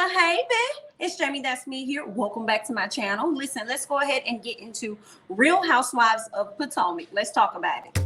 Well, hey, babe. It's Jamie, that's me here. Welcome back to my channel. Listen, let's go ahead and get into Real Housewives of Potomac. Let's talk about it.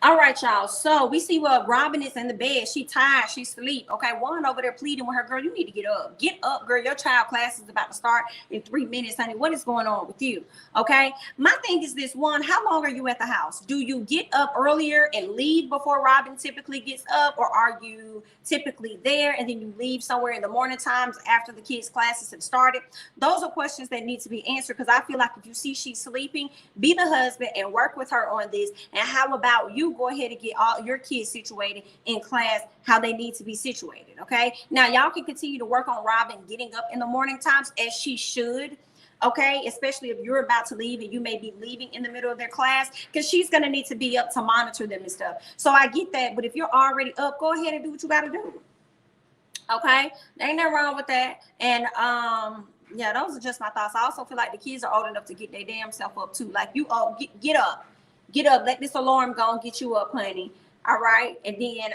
All right, y'all. So we see Robyn is in the bed. She tired. She sleep. Okay, one over there pleading with her. Girl, you need to get up. Get up, girl. Your child class is about to start in 3 minutes, honey. What is going on with you? Okay. My thing is this: one, how long are you at the house? Do you get up earlier and leave before Robyn typically gets up, or are you typically there and then you leave somewhere in the morning times after the kids' classes have started? Those are questions that need to be answered, because I feel like if you see she's sleeping, be the husband and work with her on this. And how about you go ahead and get all your kids situated in class how they need to be situated? Okay, now y'all can continue to work on Robyn getting up in the morning times, as she should. Okay, especially if you're about to leave and you may be leaving in the middle of their class, because she's going to need to be up to monitor them and stuff. So I get that, but if you're already up, go ahead and do what you got to do. Okay, there ain't nothing wrong with that. And yeah, those are just my thoughts. I also feel like the kids are old enough to get their damn self up too. Like, you all get up, let this alarm go and get you up, honey. All right, and then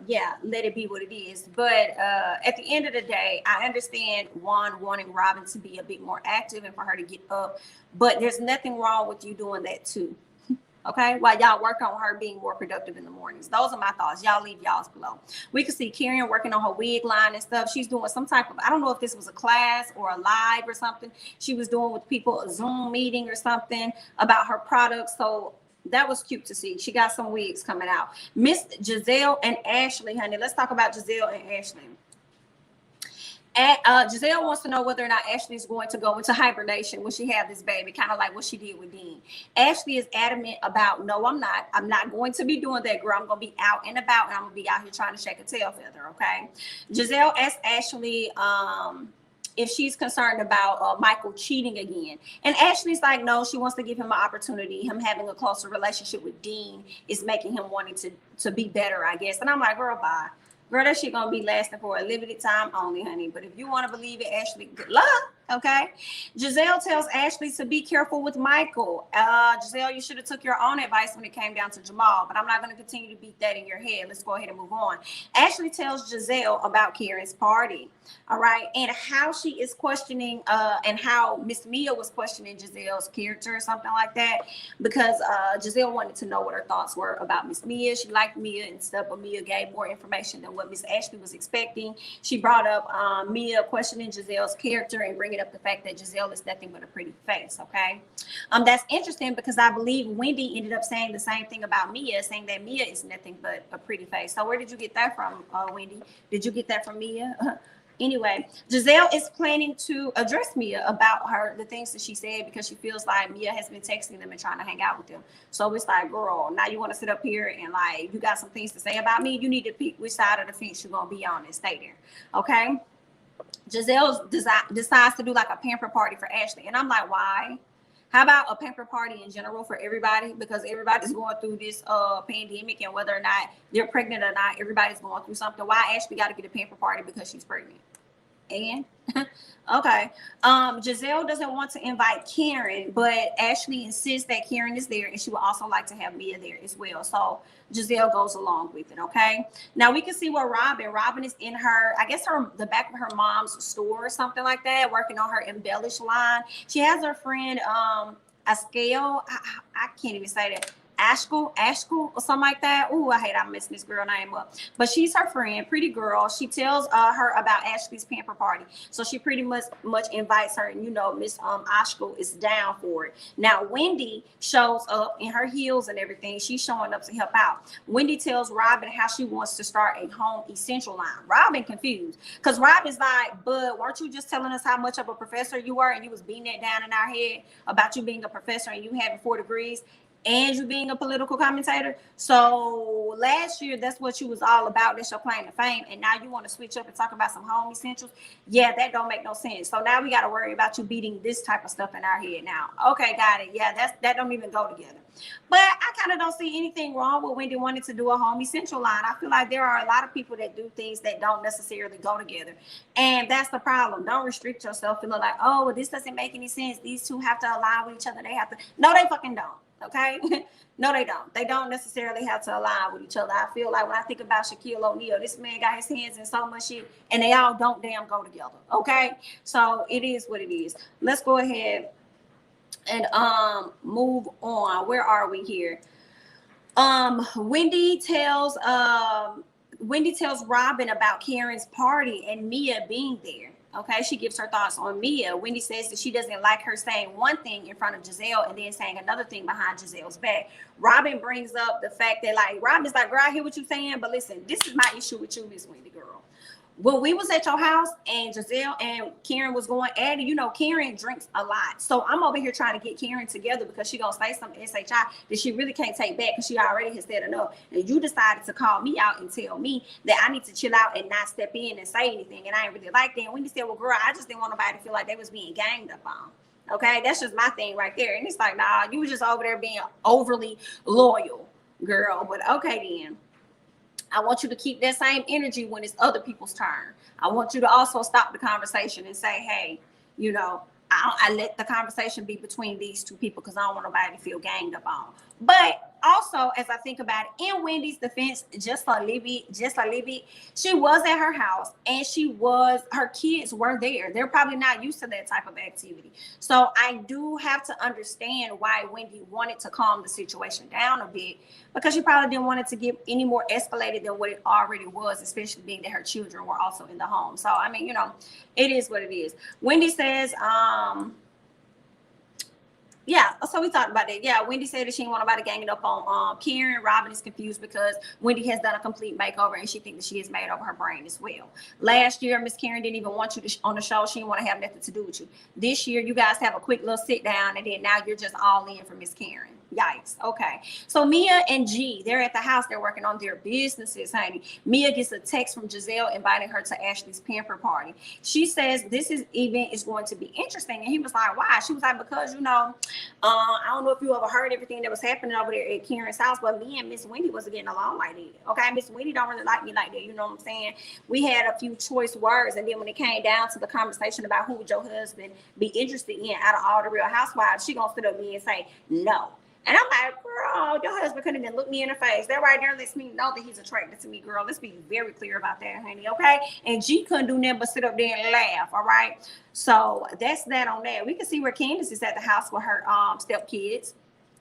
yeah, let it be what it is. But at the end of the day, I understand Juan wanting Robyn to be a bit more active and for her to get up, but there's nothing wrong with you doing that too. Okay, while y'all work on her being more productive in the mornings. Those are my thoughts. Y'all leave y'all's below. We can see Karen working on her wig line and stuff. She's doing some type of, I don't know if this was a class or a live or something she was doing with people, a Zoom meeting or something about her products. So that was cute to see. She got some wigs coming out. Miss Gizelle and Ashley, honey. Let's talk about Gizelle and Ashley. Gizelle wants to know whether or not Ashley is going to go into hibernation when she had this baby, kind of like what she did with Dean. Ashley is adamant about, no, I'm not going to be doing that, girl. I'm going to be out and about, and I'm going to be out here trying to shake a tail feather, okay? Gizelle asked Ashley if she's concerned about Michael cheating again. And Ashley's like, no, she wants to give him an opportunity. Him having a closer relationship with Dean is making him wanting to be better, I guess. And I'm like, girl, bye. Girl, that shit gonna be lasting for a limited time only, honey. But if you want to believe it, Ashley, good luck. Okay. Gizelle tells Ashley to be careful with Michael. Gizelle, you should have took your own advice when it came down to Jamal, but I'm not going to continue to beat that in your head. Let's go ahead and move on. Ashley tells Gizelle about Karen's party. All right. And how she is questioning and how Miss Mia was questioning Gizelle's character or something like that, because Gizelle wanted to know what her thoughts were about Miss Mia. She liked Mia and stuff, but Mia gave more information than what Miss Ashley was expecting. She brought up Mia questioning Gizelle's character and bringing up the fact that Gizelle is nothing but a pretty face. Okay, that's interesting, because I believe Wendy ended up saying the same thing about Mia, saying that Mia is nothing but a pretty face. So where did you get that from, Wendy? Did you get that from Mia? Anyway, Gizelle is planning to address Mia about the things that she said, because she feels like Mia has been texting them and trying to hang out with them. So it's like, girl, now you want to sit up here and like, you got some things to say about me. You need to pick which side of the fence you're going to be on and stay there. Okay. Gizelle decides to do like a pamper party for Ashley. And I'm like, why? How about a pamper party in general for everybody? Because everybody's going through this pandemic, and whether or not they're pregnant or not, everybody's going through something. Why Ashley got to get a pamper party because she's pregnant? And okay, Gizelle doesn't want to invite Karen, but Ashley insists that Karen is there, and she would also like to have Mia there as well. So Gizelle goes along with it. Okay, now we can see where Robyn is in her, I guess the back of her mom's store or something like that, working on her embellish line. She has her friend Ascale. I can't even say that. Ashkel or something like that. Ooh, I hate I'm messing this girl name up. But she's her friend, pretty girl. She tells her about Ashley's pamper party. So she pretty much invites her, and you know, Miss Ashkel is down for it. Now Wendy shows up in her heels and everything. She's showing up to help out. Wendy tells Robyn how she wants to start a home essential line. Robyn confused, because Robyn's like, but weren't you just telling us how much of a professor you were, and you was beating that down in our head about you being a professor and you having 4 degrees? And you being a political commentator. So last year, that's what you was all about. That's your claim to fame. And now you want to switch up and talk about some home essentials. Yeah, that don't make no sense. So now we got to worry about you beating this type of stuff in our head now. Okay, got it. Yeah, that don't even go together. But I kind of don't see anything wrong with Wendy wanting to do a home essential line. I feel like there are a lot of people that do things that don't necessarily go together. And that's the problem. Don't restrict yourself feeling like, oh, well, this doesn't make any sense. These two have to align with each other. They have to. No, they fucking don't. Okay. No, they don't. They don't necessarily have to align with each other. I feel like when I think about Shaquille O'Neal, this man got his hands in so much shit, and they all don't damn go together. Okay, so it is what it is. Let's go ahead and move on. Where are we here? Wendy tells Robyn about Karen's party and Mia being there. Okay, she gives her thoughts on Mia. Wendy says that she doesn't like her saying one thing in front of Gizelle and then saying another thing behind Giselle's back. Robyn brings up the fact that, like, Robyn's like, girl, I hear what you're saying, but listen, this is my issue with you, Miss Wendy, girl. When we was at your house and Gizelle and Karen was going at it, you know, Karen drinks a lot. So I'm over here trying to get Karen together because she gonna say something SHI that she really can't take back because she already has said enough. And you decided to call me out and tell me that I need to chill out and not step in and say anything. And I ain't really like that. And Wendy said, well, girl, I just didn't want nobody to feel like they was being ganged up on. Okay, that's just my thing right there. And it's like, nah, you were just over there being overly loyal, girl. But okay then. I want you to keep that same energy when it's other people's turn. I want you to also stop the conversation and say, hey, you know, I let the conversation be between these two people because I don't want nobody to feel ganged up on. But also, as I think about it, in Wendy's defense, just a little bit, she was at her house and her kids were there. They're probably not used to that type of activity. So I do have to understand why Wendy wanted to calm the situation down a bit, because she probably didn't want it to get any more escalated than what it already was, especially being that her children were also in the home. So, I mean, you know, it is what it is. Wendy says, yeah, so we talked about that. Yeah, Wendy said that she didn't want nobody ganging up on Karen. Robyn is confused because Wendy has done a complete makeover and she thinks that she has made over her brain as well. Last year, Miss Karen didn't even want you on the show. She didn't want to have nothing to do with you. This year, you guys have a quick little sit down and then now you're just all in for Miss Karen. Yikes. Okay. So Mia and G, they're at the house. They're working on their businesses, honey. Mia gets a text from Gizelle inviting her to Ashley's pamper party. She says this event is going to be interesting. And he was like, why? She was like, because, you know, I don't know if you ever heard everything that was happening over there at Karen's house, but me and Miss Wendy wasn't getting along like that. Okay. Miss Wendy don't really like me like that. You know what I'm saying? We had a few choice words. And then when it came down to the conversation about who would your husband be interested in out of all the Real Housewives, she gonna sit up me and say, no. And I'm like, girl, your husband couldn't even look me in the face. That right there lets me know that he's attracted to me, girl. Let's be very clear about that, honey, okay? And G couldn't do nothing but sit up there and laugh, all right? So that's that on that. We can see where Candace is at the house with her stepkids.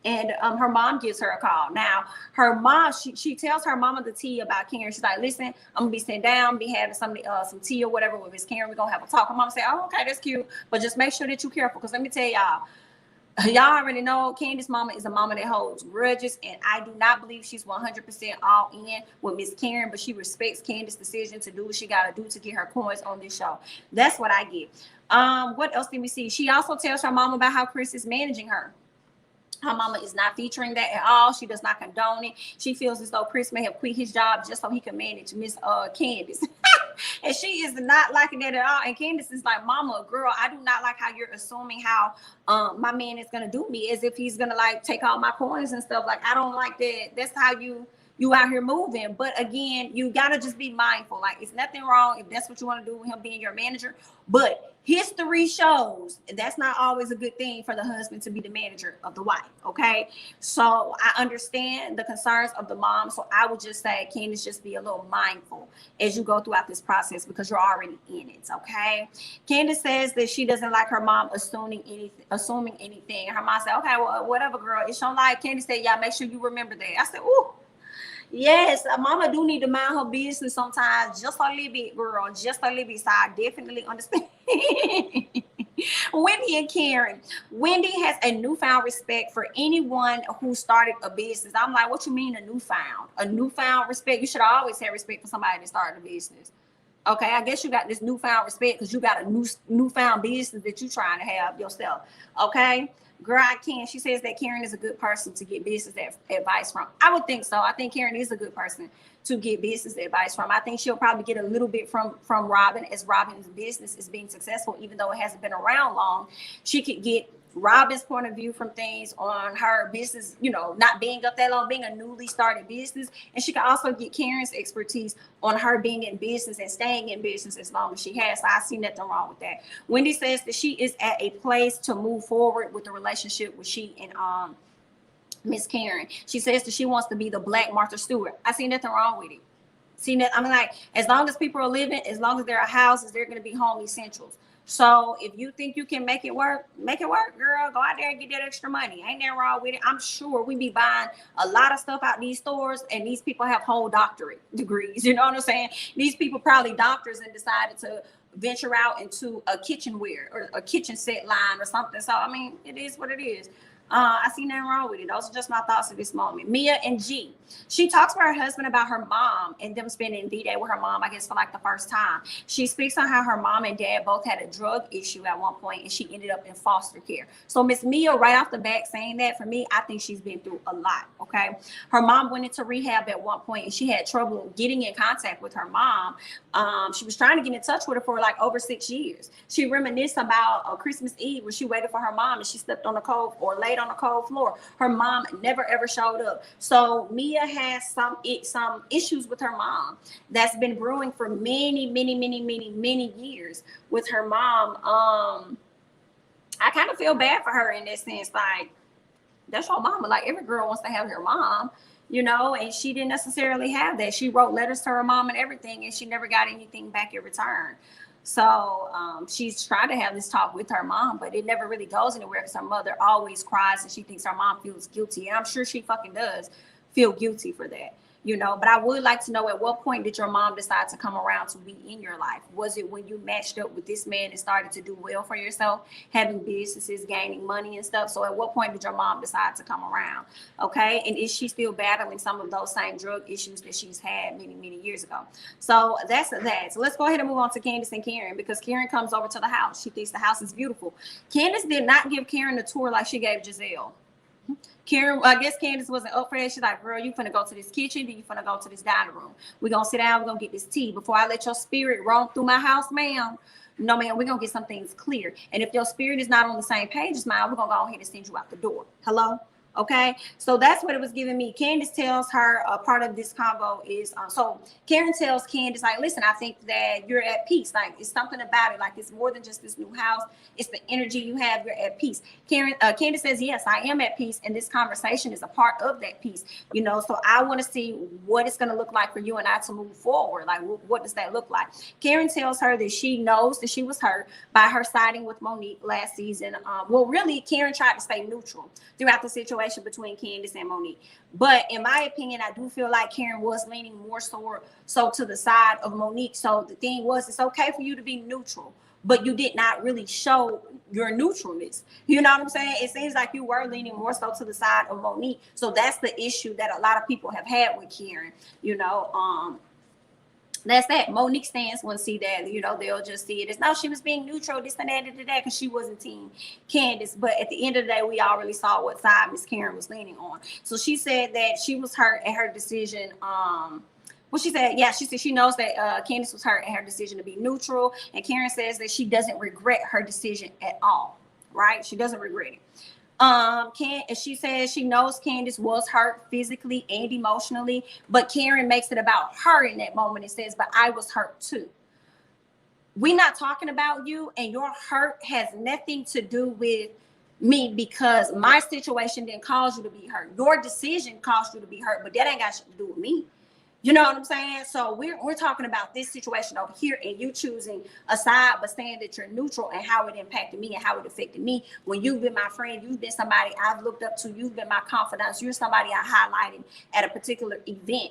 And her mom gives her a call. Now, her mom, she tells her mama the tea about Karen. She's like, listen, I'm going to be sitting down, be having some tea or whatever with Miss Karen. We're going to have a talk. Her mom said, oh, okay, that's cute. But just make sure that you're careful. Because let me tell y'all already know Candiace's mama is a mama that holds grudges, and I do not believe she's 100% all in with Miss Karen, but she respects Candiace's decision to do what she got to do to get her coins on this show. That's what I get. What else did we see? She also tells her mama about how Chris is managing her. Her mama is not featuring that at all. She does not condone it. She feels as though Chris may have quit his job just so he can manage Miss Candiace. And she is not liking that at all. And Candiace is like, mama, girl, I do not like how you're assuming how my man is going to do me, as if he's going to like take all my coins and stuff. Like, I don't like that. That's how you out here moving. But again, you got to just be mindful. Like, it's nothing wrong if that's what you want to do with him being your manager. But history shows that's not always a good thing for the husband to be the manager of the wife. Okay. So I understand the concerns of the mom. So I would just say, Candace, just be a little mindful as you go throughout this process because you're already in it. Okay. Candace says that she doesn't like her mom assuming anything. Her mom said, okay, well, whatever, girl. It's your life. Candace said, yeah, make sure you remember that. I said, ooh. Yes, mama do need to mind her business sometimes, just a little bit, girl, just a little bit. So I definitely understand. Wendy and Karen. Wendy has a newfound respect for anyone who started a business. I'm like, what you mean a newfound? A newfound respect? You should always have respect for somebody that started a business. Okay, I guess you got this newfound respect because you got a newfound business that you're trying to have yourself. Okay. Girl, I can. She says that Karen is a good person to get business advice from. I would think so. I think Karen is a good person to get business advice from. I think she'll probably get a little bit from Robyn, as Robyn's business is being successful, even though it hasn't been around long. She could get Robyn's point of view from things on her business, you know, not being up that long, being a newly started business. And she can also get Karen's expertise on her being in business and staying in business as long as she has. So I see nothing wrong with that. Wendy says that she is at a place to move forward with the relationship with she and Miss Karen. She says that she wants to be the Black Martha Stewart. I see nothing wrong with it. See that? I mean, like, as long as people are living, as long as there are houses, they're going to be home essentials. So if you think you can make it work, girl. Go out there and get that extra money. Ain't nothing wrong with it. I'm sure we be buying a lot of stuff out these stores, and these people have whole doctorate degrees. You know what I'm saying? These people probably doctors and decided to venture out into a kitchenware or a kitchen set line or something. So I mean, it is what it is. I see nothing wrong with it. Those are just my thoughts at this moment. Mia and G. She talks to her husband about her mom and them spending D-Day with her mom, I guess, for like the first time. She speaks on how her mom and dad both had a drug issue at one point, and she ended up in foster care. So Miss Mia, right off the bat, saying that, for me, I think she's been through a lot, okay? Her mom went into rehab at one point, and she had trouble getting in contact with her mom. She was trying to get in touch with her for like over 6 years. She reminisced about Christmas Eve when she waited for her mom and she slept on the cold or laid on the cold floor. Her mom never ever showed up. So Mia has some issues with her mom that's been brewing for many years with her mom. I kind of feel bad for her in this sense. Like, that's your mama. Like, every girl wants to have her mom, you know, and she didn't necessarily have that. She wrote letters to her mom and everything, and she never got anything back in return. So she's trying to have this talk with her mom, but it never really goes anywhere because her mother always cries and she thinks her mom feels guilty. And I'm sure she fucking does feel guilty for that, you know. But I would like to know, at what point did your mom decide to come around to be in your life? Was it when you matched up with this man and started to do well for yourself, having businesses, gaining money and stuff? So at what point did your mom decide to come around? Okay. And is she still battling some of those same drug issues that she's had many years ago? So that's that. So let's go ahead and move on to Candace and Karen, because Karen comes over to the house. She thinks the house is beautiful. Candace did not give Karen a tour like she gave Gizelle. Karen, I guess Candace wasn't up for that. She's like, girl, you finna go to this kitchen, then you finna go to this dining room. We're gonna sit down, we're gonna get this tea. Before I let your spirit roam through my house, ma'am, no, ma'am, we're gonna get some things clear. And if your spirit is not on the same page as mine, we're gonna go ahead and send you out the door. Hello? Okay, so that's what it was giving me. Candace tells her part of this convo is so Karen tells Candace, like, listen, I think that you're at peace. Like, it's something about it. Like, it's more than just this new house. It's the energy you have. You're at peace. Candace says, yes, I am at peace, and this conversation is a part of that peace. You know, so I want to see what it's going to look like for you and I to move forward. Like, what does that look like? Karen tells her that she knows that she was hurt by her siding with Monique last season. Well, really, Karen tried to stay neutral throughout the situation between Candace and Monique. But in my opinion, I do feel like Karen was leaning more so to the side of Monique. So the thing was, it's okay for you to be neutral, but you did not really show your neutralness. You know what I'm saying? It seems like you were leaning more so to the side of Monique. So that's the issue that a lot of people have had with Karen. You know, that's that. Monique stands won't see that, you know, they'll just see it as, no, she was being neutral, this and that, because she wasn't team Candace. But at the end of the day, we already saw what side Miss Karen was leaning on. So she said that she was hurt at her decision. Well, she said, yeah, she said she knows that Candace was hurt at her decision to be neutral. And Karen says that she doesn't regret her decision at all, right? She doesn't regret it. She says she knows Candace was hurt physically and emotionally, but Karen makes it about her in that moment and says, but I was hurt too. We're not talking about you, and your hurt has nothing to do with me, because my situation didn't cause you to be hurt. Your decision caused you to be hurt, but that ain't got shit to do with me. You know what I'm saying? So we're talking about this situation over here, and you choosing a side, but saying that you're neutral, and how it impacted me and how it affected me. When you've been my friend, you've been somebody I've looked up to, you've been my confidant, you're somebody I highlighted at a particular event.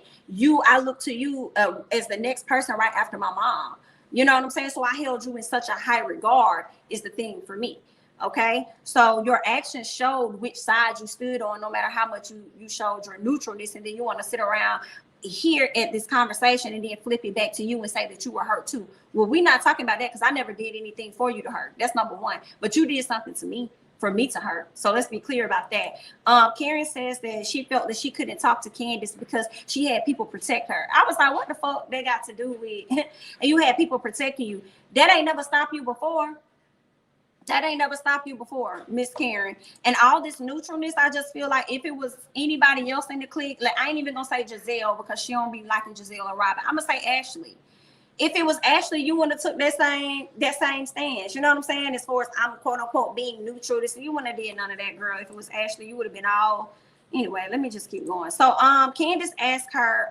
I look to you as the next person right after my mom. You know what I'm saying? So I held you in such a high regard is the thing for me. Okay, so your actions showed which side you stood on, no matter how much you showed your neutralness, and then you want to sit around here at this conversation and then flip it back to you and say that you were hurt too. Well, we're not talking about that, because I never did anything for you to hurt. That's number one. But you did something to me for me to hurt. So let's be clear about that. Karen says that she felt that she couldn't talk to Candace because she had people protect her. I was like, what the fuck they got to do with and you had people protecting you? That ain't never stopped you before. That ain't never stopped you before, Miss Karen. And all this neutralness, I just feel like if it was anybody else in the clique, like, I ain't even gonna say Gizelle, because she don't be liking Gizelle and Robyn. I'm gonna say Ashley. If it was Ashley, you wouldn't have took that same stance. You know what I'm saying? As far as I'm quote unquote being neutral, you wouldn't have did none of that, girl. If it was Ashley, you would have been all Anyway, let me just keep going. So Candace asked her,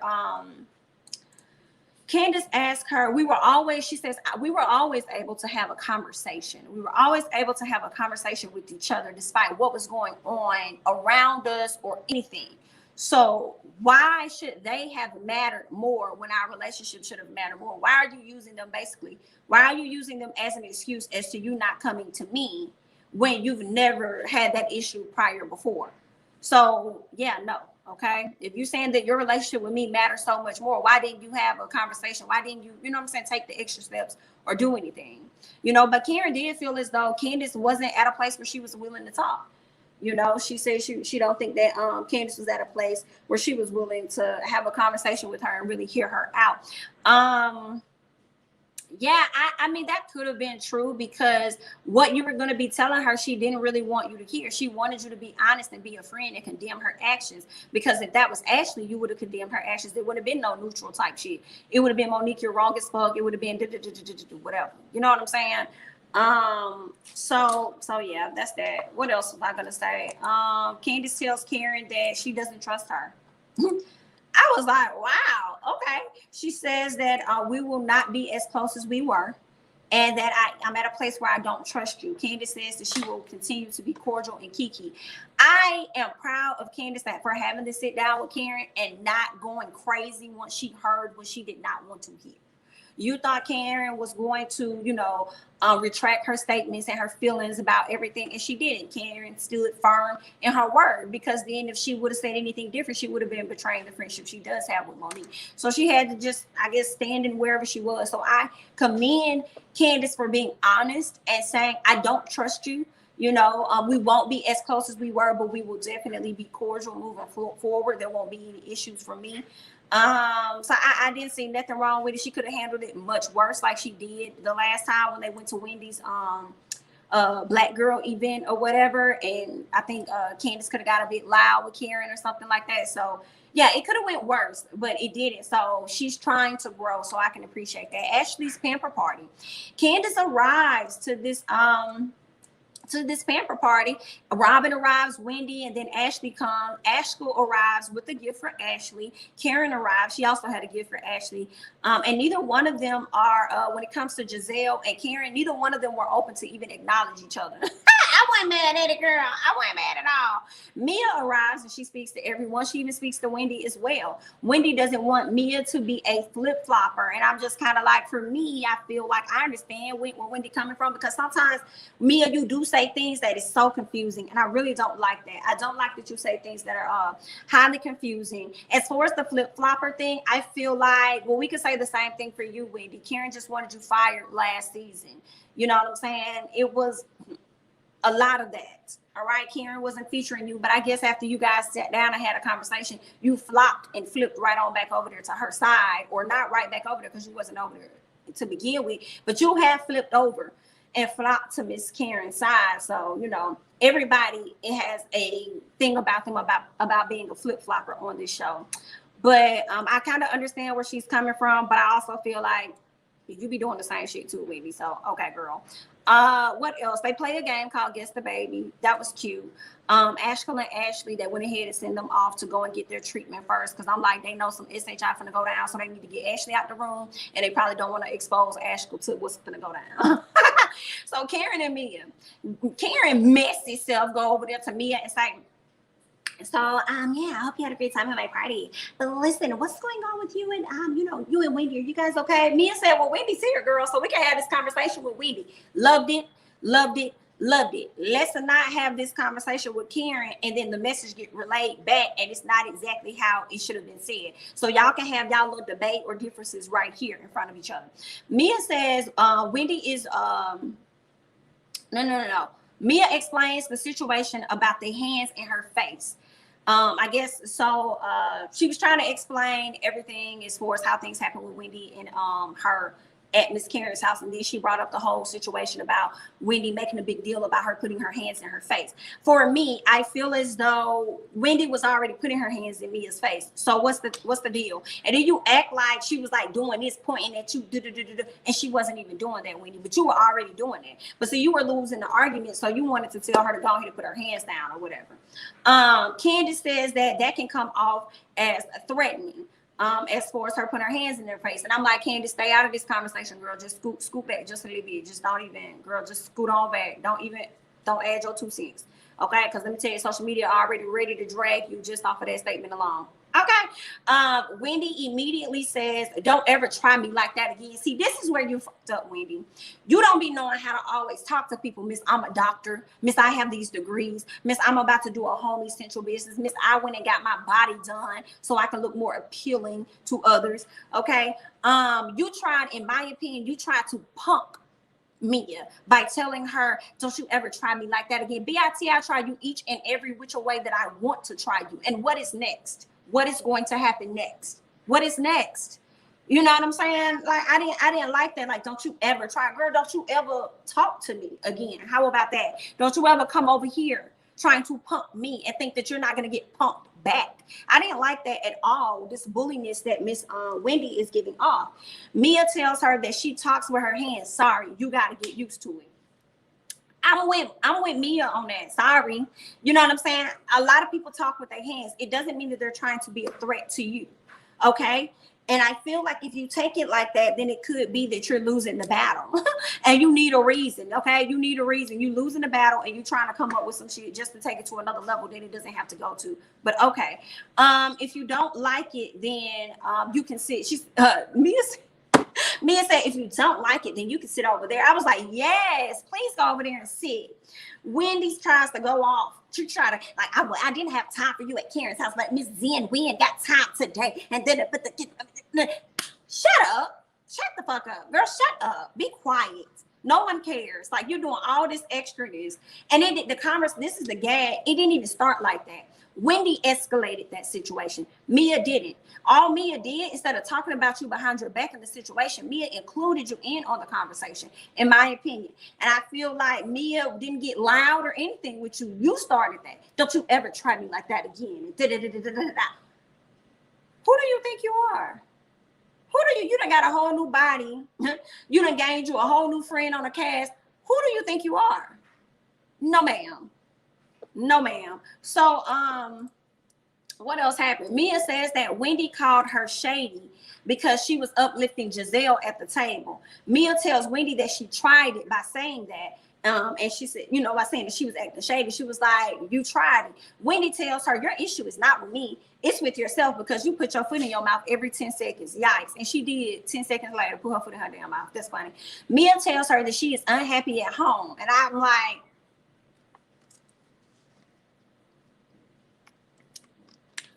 she says, we were always able to have a conversation. We were always able to have a conversation with each other despite what was going on around us or anything. So why should they have mattered more when our relationship should have mattered more? Why are you using them basically? Why are you using them as an excuse as to you not coming to me when you've never had that issue prior before? So yeah, no. Okay. If you're saying that your relationship with me matters so much more, why didn't you have a conversation? Why didn't you, you know what I'm saying, take the extra steps or do anything? You know, but Karen did feel as though Candace wasn't at a place where she was willing to talk. You know, she said she don't think that Candace was at a place where she was willing to have a conversation with her and really hear her out. Yeah, I mean, that could have been true because what you were going to be telling her, she didn't really want you to hear. She wanted you to be honest and be a friend and condemn her actions. Because if that was Ashley, you would have condemned her actions. There would have been no neutral type shit. It would have been, Monique, you're wrong as fuck. It would have been whatever. You know what I'm saying? So yeah, that's that. What else was I going to say? Candace tells Karen that she doesn't trust her. I was like, wow, okay. She says that we will not be as close as we were and that I'm at a place where I don't trust you. Candace says that she will continue to be cordial and kiki. I am proud of Candace for having to sit down with Karen and not going crazy once she heard what she did not want to hear. You thought Karen was going to, you know, retract her statements and her feelings about everything, and she didn't. Karen stood firm in her word, because then if she would have said anything different, she would have been betraying the friendship she does have with Monique. So she had to just, I guess, stand in wherever she was. So I commend Candace for being honest and saying, I don't trust you. You know, we won't be as close as we were, but we will definitely be cordial moving forward. There won't be any issues for me. So I didn't see nothing wrong with it. She could have handled it much worse, like she did the last time when they went to Wendy's black girl event or whatever. And I think Candace could have got a bit loud with Karen or something like that. So yeah, it could have went worse, but it didn't. So she's trying to grow, so I can appreciate that. Ashley's pamper party. Candace arrives to this pamper party. Robyn arrives, Wendy, and then Ashley comes. Ashley arrives with a gift for Ashley. Karen arrives. She also had a gift for Ashley. And neither one of them are, when it comes to Gizelle and Karen, neither one of them were open to even acknowledge each other. I wasn't mad at it, girl. I wasn't mad at all. Mia arrives and she speaks to everyone. She even speaks to Wendy as well. Wendy doesn't want Mia to be a flip-flopper. And I'm just kind of like, for me, I feel like I understand where Wendy coming from, because sometimes, Mia, you do say things that is so confusing. And I really don't like that. I don't like that you say things that are highly confusing. As far as the flip-flopper thing, I feel like, well, we could say the same thing for you, Wendy. Karen just wanted you fired last season. You know what I'm saying? It was a lot of that. All right, Karen wasn't featuring you, but I guess after you guys sat down and had a conversation, you flopped and flipped right on back over there to her side, or not right back over there because you wasn't over there to begin with, but you have flipped over and flopped to Miss Karen's side. So, you know, everybody, it has a thing about them about being a flip-flopper on this show. But I kind of understand where she's coming from, but I also feel like you be doing the same shit too, Wendy. So, okay, girl. What else? They play a game called Guess the Baby. That was cute. Ashkel and Ashley, they went ahead and sent them off to go and get their treatment first, because I'm like, they know some SHI finna go down, so they need to get Ashley out the room, and they probably don't want to expose Ashkel to what's finna go down. So Karen and Mia. Karen messy self go over there to Mia and say, so yeah, I hope you had a great time at my party. But listen, what's going on with you and you and Wendy? Are you guys okay? Mia said, well, Wendy's here, girl, so we can have this conversation with Wendy. Loved it. Let's not have this conversation with Karen and then the message get relayed back and it's not exactly how it should have been said. So y'all can have y'all little debate or differences right here in front of each other. Mia says Wendy is no. Mia explains the situation about the hands in her face. I guess so. She was trying to explain everything as far as how things happen with Wendy and her at Miss Karen's house. And then she brought up the whole situation about Wendy making a big deal about her putting her hands in her face. For me, I feel as though Wendy was already putting her hands in Mia's face. So what's the deal? And then you act like she was like doing this, pointing at you, and she wasn't even doing that, Wendy, but you were already doing it. But see, you were losing the argument, so you wanted to tell her to go ahead and put her hands down or whatever. Candace says that can come off as threatening. As far as her putting her hands in their face. And I'm like, Candace, stay out of this conversation, girl. Just scoot back just a little bit. Just don't even, girl, just scoot on back. Don't add your 2 cents. Okay? Because let me tell you, social media already ready to drag you just off of that statement alone. Okay. Wendy immediately says, don't ever try me like that again. See, this is where you fucked up, Wendy. You don't be knowing how to always talk to people. Miss, I'm a doctor. Miss, I have these degrees. Miss, I'm about to do a home essential business. Miss, I went and got my body done so I can look more appealing to others. Okay. You tried, in my opinion, you tried to punk Mia by telling her, don't you ever try me like that again. BIT, I try you each and every which way that I want to try you. And what is next? What is going to happen next? What is next? You know what I'm saying? Like, I didn't like that. Like, don't you ever try, girl, don't you ever talk to me again. How about that? Don't you ever come over here trying to pump me and think that you're not going to get pumped back. I didn't like that at all. This bulliness that Miss Wendy is giving off. Mia tells her that she talks with her hands. Sorry, you got to get used to it. I'm with Mia on that. Sorry. You know what I'm saying? A lot of people talk with their hands. It doesn't mean that they're trying to be a threat to you. Okay? And I feel like if you take it like that, then it could be that you're losing the battle and you need a reason. Okay? You need a reason. You losing the battle and you trying to come up with some shit just to take it to another level that it doesn't have to go to. But okay. If you don't like it, then you can sit. Mia said, if you don't like it, then you can sit over there. I was like, yes, please go over there and sit. Wendy tries to go off. She tried to, like, I didn't have time for you at Karen's house, but Miss Zen, we ain't got time today. And then, shut up. Shut the fuck up. Girl, shut up. Be quiet. No one cares. Like, you're doing all this extraness. And then this is the gag. It didn't even start like that. Wendy escalated that situation. Mia didn't. All Mia did, instead of talking about you behind your back in the situation, Mia included you in on the conversation, in my opinion. And I feel like Mia didn't get loud or anything with you. You started that. Don't you ever try me like that again. Who do you think you are? You done got a whole new body. You done gained you a whole new friend on a cast. Who do you think you are? No, ma'am. No, ma'am. So, what else happened? Mia says that Wendy called her shady because she was uplifting Gizelle at the table. Mia tells Wendy that she tried it by saying that. And she said, by saying that she was acting shady, she was like, you tried it. Wendy tells her, your issue is not with me. It's with yourself because you put your foot in your mouth every 10 seconds. Yikes. And she did 10 seconds later, put her foot in her damn mouth. That's funny. Mia tells her that she is unhappy at home. And I'm like,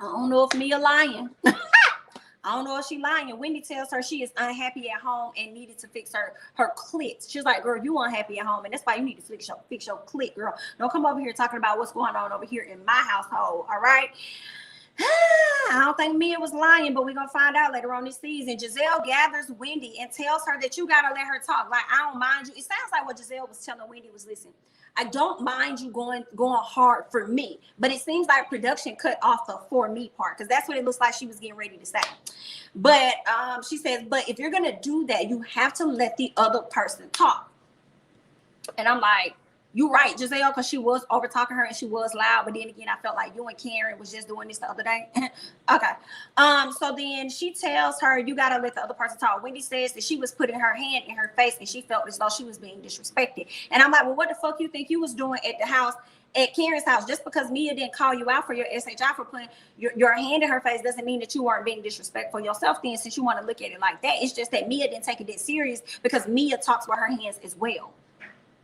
I don't know if Mia lying. I don't know if she lying. Wendy tells her she is unhappy at home and needed to fix her clit. She's like, girl, you unhappy at home, and that's why you need to fix your clit, girl. Don't come over here talking about what's going on over here in my household, all right? I don't think Mia was lying, but we're going to find out later on this season. Gizelle gathers Wendy and tells her that you got to let her talk. Like, I don't mind you. It sounds like what Gizelle was telling Wendy was, listen, I don't mind you going hard for me, but it seems like production cut off the for me part, because that's what it looks like she was getting ready to say. But she says, but if you're going to do that, you have to let the other person talk. And I'm like, you're right, Gizelle, because she was over talking her and she was loud. But then again, I felt like you and Karen was just doing this the other day. Okay. So then she tells her, you got to let the other person talk. Wendy says that she was putting her hand in her face and she felt as though she was being disrespected. And I'm like, well, what the fuck you think you was doing at the house, at Karen's house? Just because Mia didn't call you out for your SHI for putting your hand in her face doesn't mean that you weren't being disrespectful yourself then, since you want to look at it like that. It's just that Mia didn't take it that serious because Mia talks with her hands as well.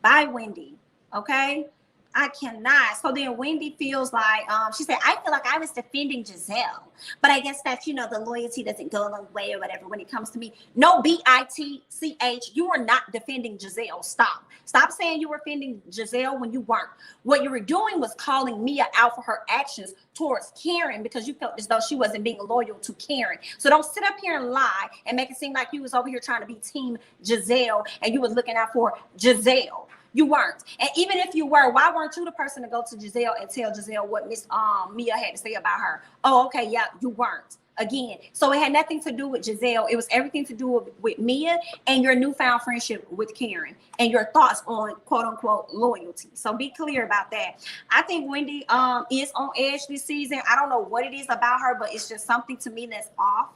Bye, Wendy. Okay, I cannot. So then Wendy feels like, she said, I feel like I was defending Gizelle, but I guess that, the loyalty doesn't go a long way or whatever when it comes to me. No, BITCH, you are not defending Gizelle. Stop saying you were defending Gizelle when you weren't. What you were doing was calling Mia out for her actions towards Karen because you felt as though she wasn't being loyal to Karen. So don't sit up here and lie and make it seem like you was over here trying to be team Gizelle and you was looking out for Gizelle. You weren't. And even if you were, why weren't you the person to go to Gizelle and tell Gizelle what Miss Mia had to say about her? Oh, okay, yeah, you weren't. Again, so it had nothing to do with Gizelle. It was everything to do with Mia and your newfound friendship with Karen and your thoughts on quote unquote loyalty. So be clear about that. I think Wendy is on edge this season. I don't know what it is about her, but it's just something to me that's off.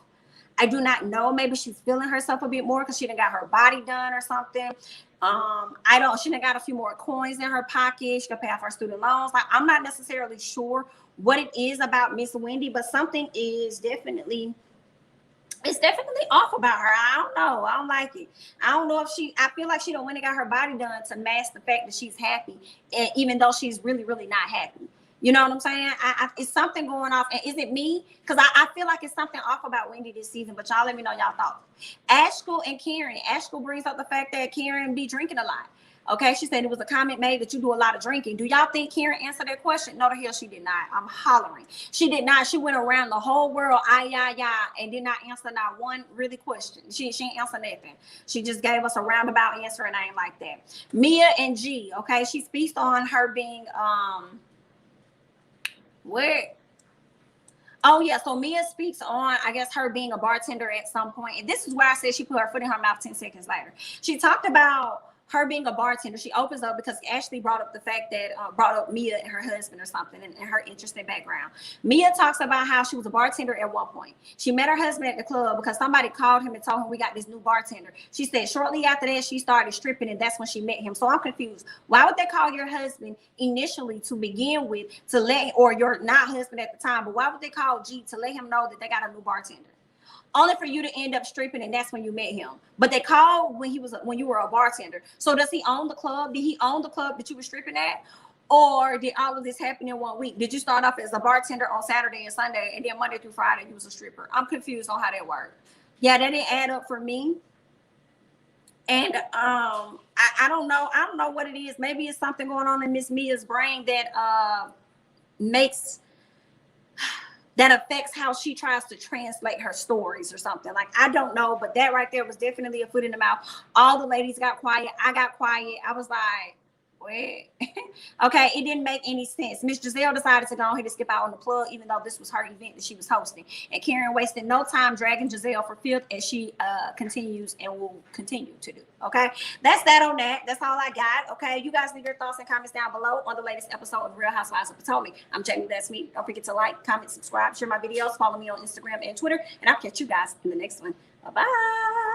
I do not know. Maybe she's feeling herself a bit more because she done got her body done or something. She done got a few more coins in her pocket. She can pay off her student loans. Like, I'm not necessarily sure what it is about Miss Wendy, but something is definitely off about her. I don't know. I don't like it. I don't know if I feel like she don't went and got her body done to mask the fact that she's happy, and even though she's really, really not happy. You know what I'm saying? It's something going off. And is it me? Because I feel like it's something off about Wendy this season, but y'all let me know y'all thoughts. Ashkel and Karen. Ashkel brings up the fact that Karen be drinking a lot. Okay, she said it was a comment made that you do a lot of drinking. Do y'all think Karen answered that question? No, the hell she did not. I'm hollering. She did not. She went around the whole world, and did not answer not one really question. She ain't answer nothing. She just gave us a roundabout answer, and I ain't like that. Mia and G, okay, she speaks on her being, so Mia speaks on, I guess, her being a bartender at some point. And this is where I said she put her foot in her mouth 10 seconds later. She talked about her being a bartender. She opens up because Ashley brought up the fact that brought up Mia and her husband or something and her interesting background. Mia talks about how she was a bartender at one point. She met her husband at the club because somebody called him and told him we got this new bartender. She said shortly after that she started stripping and that's when she met him. So I'm confused. Why would they call your husband initially to begin with or your not husband at the time, but why would they call G to let him know that they got a new bartender? Only for you to end up stripping, and that's when you met him. But they called when you were a bartender. So does he own the club? Did he own the club that you were stripping at? Or did all of this happen in 1 week? Did you start off as a bartender on Saturday and Sunday, and then Monday through Friday you was a stripper? I'm confused on how that worked. Yeah, that didn't add up for me. And I don't know. I don't know what it is. Maybe it's something going on in Miss Mia's brain that that affects how she tries to translate her stories or something. Like, I don't know, but that right there was definitely a foot in the mouth. All the ladies got quiet. I got quiet. I was like, wait. Okay, it didn't make any sense. Miss Gizelle decided to go ahead and skip out on the plug, even though this was her event that she was hosting. And Karen wasted no time dragging Gizelle for fifth, as she continues and will continue to do. Okay, that's that on that. That's all I got. Okay, you guys leave your thoughts and comments down below on the latest episode of Real Housewives of Potomac. I'm jamithatsme. Don't forget to like, comment, subscribe, share my videos, follow me on Instagram and Twitter, and I'll catch you guys in the next one. Bye-bye.